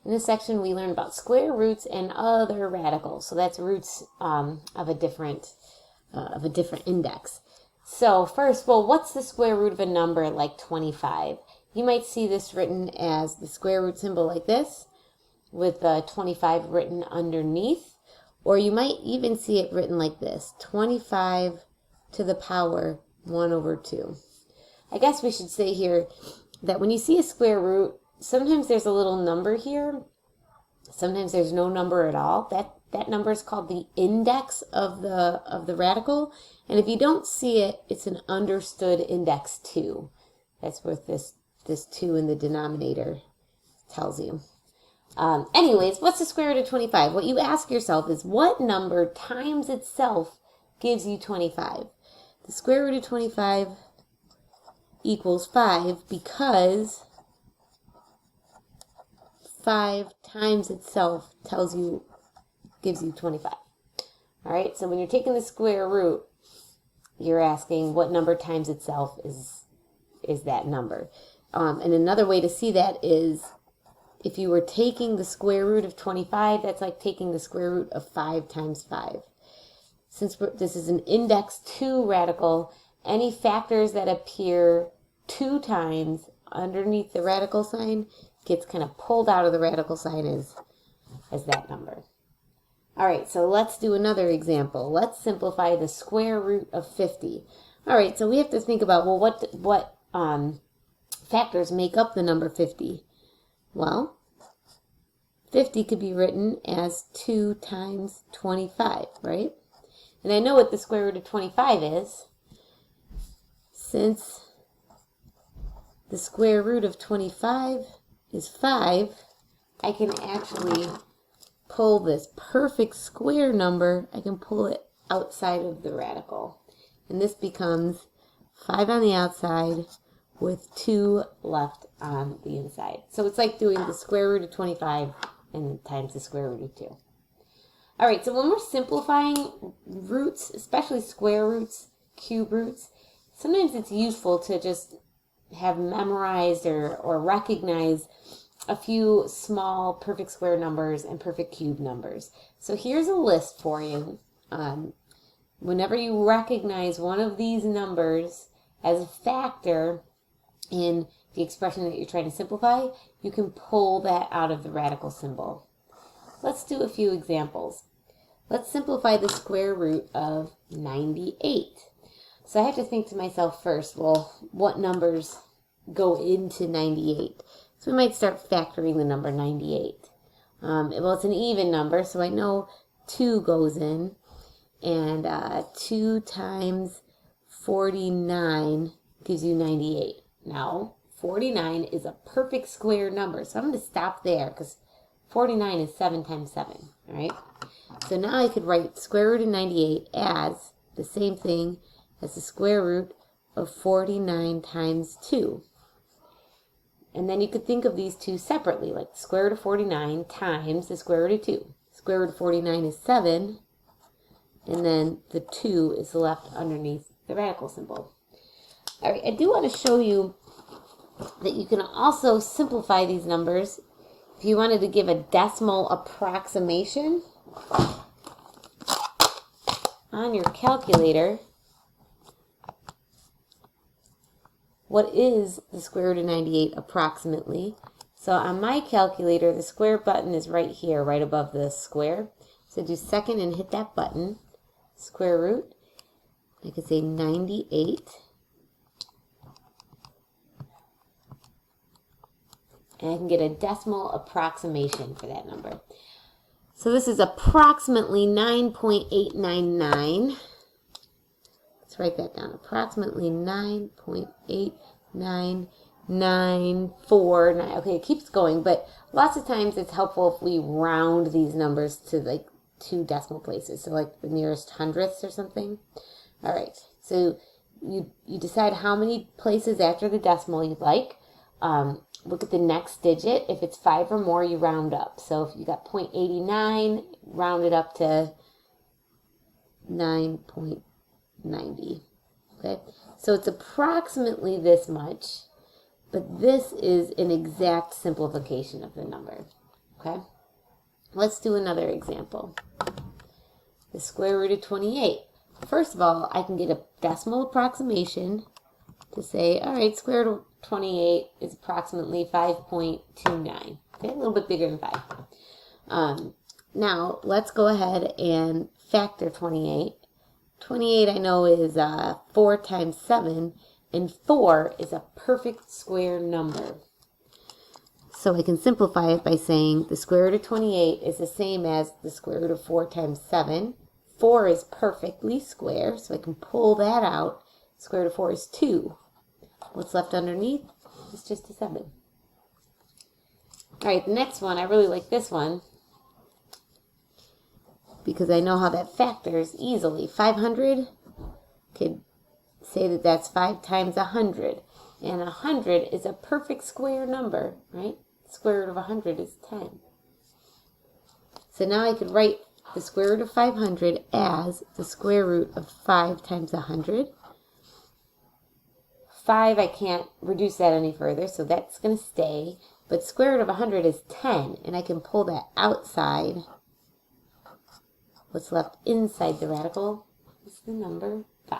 In this section, we learn about square roots and other radicals. So that's roots of a different index. So first, well, what's the square root of a number like 25? You might see this written as the square root symbol like this, with 25 written underneath, or you might even see it written like this, 25 to the power 1 over 2. I guess we should say here that when you see a square root, sometimes there's a little number here, sometimes there's no number at all. That number is called the index of the radical, and if you don't see it, it's an understood index 2. That's what this 2 in the denominator tells you. Anyways, what's the square root of 25? What you ask yourself is, what number times itself gives you 25? The square root of 25 equals 5 because 5 times itself gives you 25. All right, so when you're taking the square root, you're asking what number times itself is that number. And another way to see that is, if you were taking the square root of 25, that's like taking the square root of 5 times 5. Since this is an index 2 radical, any factors that appear 2 times underneath the radical sign gets kind of pulled out of the radical sign as that number. All right, so let's do another example. Let's simplify the square root of 50. All right, so we have to think about, well, what factors make up the number 50? Well, 50 could be written as 2 times 25, right? And I know what the square root of 25 is. Since the square root of 25 is 5, I can actually pull this perfect square number, I can pull it outside of the radical. And this becomes 5 on the outside with 2 left on the inside. So it's like doing the square root of 25 and times the square root of 2. All right, so when we're simplifying roots, especially square roots, cube roots, sometimes it's useful to just have memorized or recognize a few small perfect square numbers and perfect cube numbers. So here's a list for you. Whenever you recognize one of these numbers as a factor in the expression that you're trying to simplify, you can pull that out of the radical symbol. Let's do a few examples. Let's simplify the square root of 98. So I have to think to myself first, well, what numbers go into 98? So we might start factoring the number 98. Well, it's an even number, so I know 2 goes in, and 2 times 49 gives you 98. Now, 49 is a perfect square number, so I'm going to stop there because 49 is 7 times 7, all right? So now I could write square root of 98 as the same thing as the square root of 49 times 2. And then you could think of these two separately, like the square root of 49 times the square root of 2. Square root of 49 is 7, and then the 2 is left underneath the radical symbol. All right, I do want to show you that you can also simplify these numbers. If you wanted to give a decimal approximation on your calculator, what is the square root of 98 approximately? So on my calculator, the square button is right here, right above the square. So do second and hit that button, square root. I could say 98. And I can get a decimal approximation for that number. So this is approximately 9.899. Let's write that down. Approximately 9.89949. Okay, it keeps going, but lots of times it's helpful if we round these numbers to like 2 decimal places. So like the nearest hundredths or something. All right, so you decide how many places after the decimal you'd like. Look at the next digit. If it's 5 or more, you round up. So if you got 0.89, round it up to 9.90. Okay, so it's approximately this much, but this is an exact simplification of the number. Okay? Let's do another example. The square root of 28. First of all, I can get a decimal approximation to say, all right, square root of 28 is approximately 5.29. Okay, a little bit bigger than 5. Now, let's go ahead and factor 28. 28 I know is 4 times 7, and 4 is a perfect square number. So I can simplify it by saying the square root of 28 is the same as the square root of 4 times 7. 4 is perfectly square, so I can pull that out. Square root of 4 is 2. What's left underneath is just a 7. Alright, the next one, I really like this one because I know how that factors easily. 500, could say that that's 5 times 100. And 100 is a perfect square number, right? The square root of 100 is 10. So now I could write the square root of 500 as the square root of 5 times 100. 5, I can't reduce that any further, so that's going to stay. But square root of 100 is 10, and I can pull that outside. What's left inside the radical is the number 5.